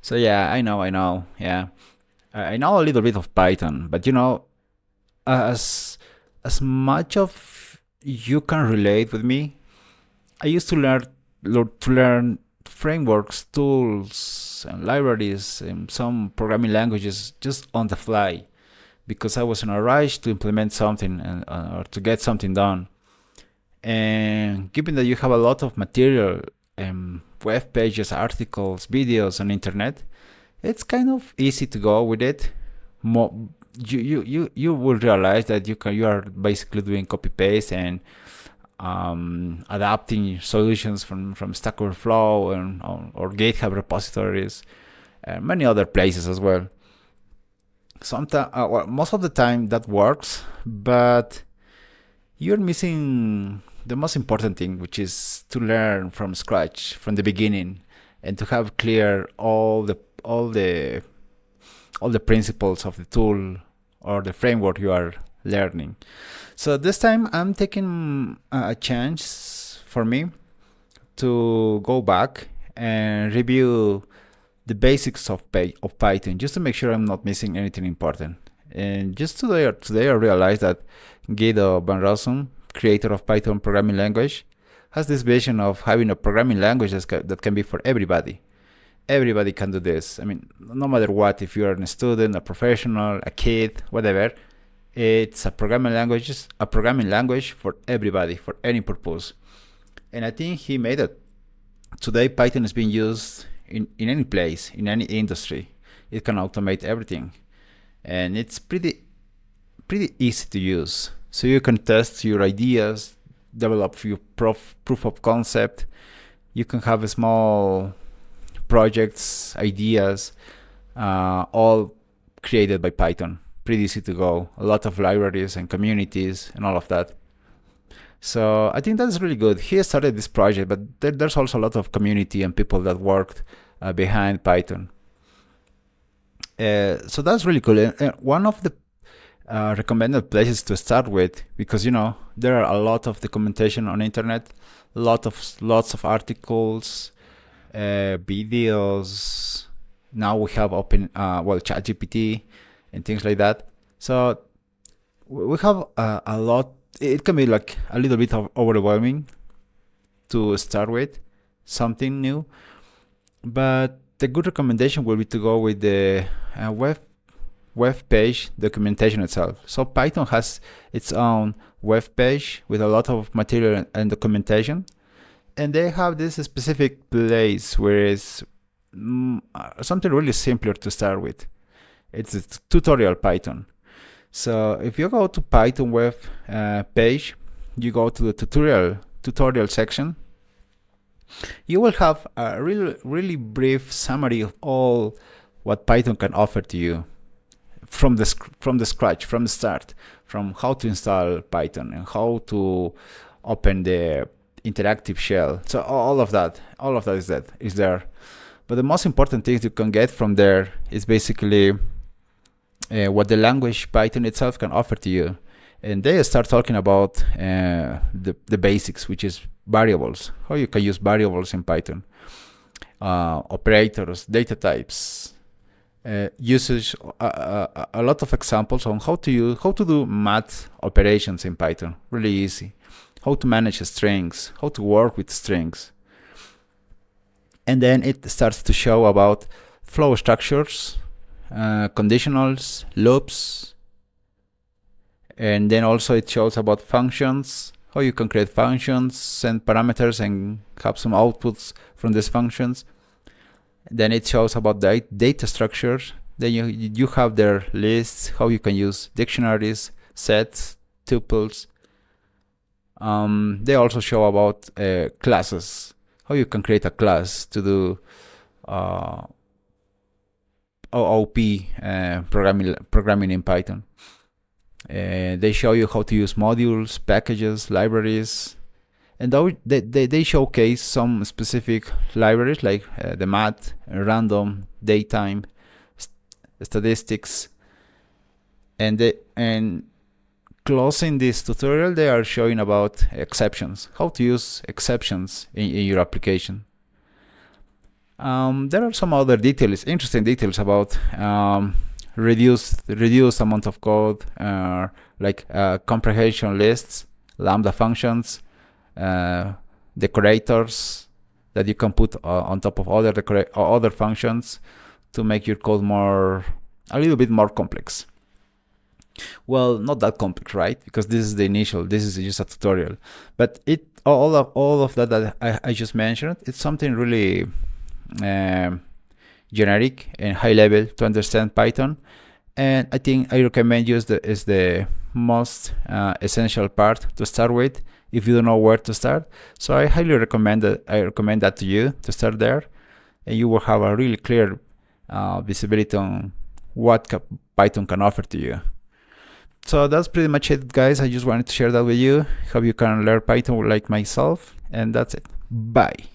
So yeah, I know. Yeah, I know a little bit of Python, but as as much of you can relate with me, I used to learn frameworks, tools, and libraries, and some programming languages just on the fly because I was in a rush to implement something or to get something done. And given that you have a lot of material, web pages, articles, videos on internet, it's kind of easy to go with it. You will realize that you are basically doing copy paste and adapting solutions from Stack Overflow and or GitHub repositories and many other places as well. Sometimes, well, most of the time that works, but you're missing the most important thing, which is to learn from scratch, from the beginning, and to have clear all the principles of the tool or the framework you are learning. So this time I'm taking a chance for me to go back and review the basics of Python just to make sure I'm not missing anything important. And just today I realized that Guido van Rossum, creator of Python programming language, has this vision of having a programming language that can be for everybody. Everybody can do this. I mean, no matter what, if you're a student, a professional, a kid, whatever, it's a programming language for everybody, for any purpose. And I think he made it. Today, Python is being used in any place, in any industry. It can automate everything. And it's pretty easy to use. So you can test your ideas, develop your proof of concept. You can have a small projects, ideas, all created by Python. Pretty easy to go. A lot of libraries and communities and all of that. So I think that's really good. He started this project, but there's also a lot of community and people that worked behind Python. So that's really cool. And one of the recommended places to start with, because there are a lot of documentation on internet, lots of articles, videos. Now we have open ChatGPT and things like that. So we have a lot. It can be like a little bit overwhelming to start with something new, but the good recommendation will be to go with the web page documentation itself. So Python has its own web page with a lot of material and documentation, and they have this specific place where it's something really simpler to start with. It's a tutorial Python. So if you go to Python web page, you go to the tutorial section, you will have a really brief summary of all what Python can offer to you from the scratch, from the start, from how to install Python and how to open the interactive shell. So all of that is there. But the most important things you can get from there is basically what the language Python itself can offer to you. And they start talking about the basics, which is variables, how you can use variables in Python, operators, data types, usage, a lot of examples on how to do math operations in Python, really easy, how to manage strings, how to work with strings. And then it starts to show about flow structures, conditionals, loops, and then also it shows about functions, how you can create functions, send parameters, and have some outputs from these functions. Then it shows about the data structures. Then you have their lists, how you can use dictionaries, sets, tuples. They also show about classes, how you can create a class to do OOP programming in Python. They show you how to use modules, packages, libraries, and they showcase some specific libraries like the math, random, datetime, statistics, and closing this tutorial, they are showing about exceptions, how to use exceptions in your application. There are some other details, interesting details about reduce amount of code, like comprehension lists, lambda functions, decorators that you can put on top of other functions to make your code a little bit more complex. Well, not that complex, right? Because this is this is just a tutorial. But all of that I just mentioned, it's something really generic and high level to understand Python. And I think I recommend is the most essential part to start with if you don't know where to start. So I highly recommend that to you to start there, and you will have a really clear visibility on what Python can offer to you. So that's pretty much it, guys. I just wanted to share that with you. Hope you can learn Python like myself, and that's it. Bye.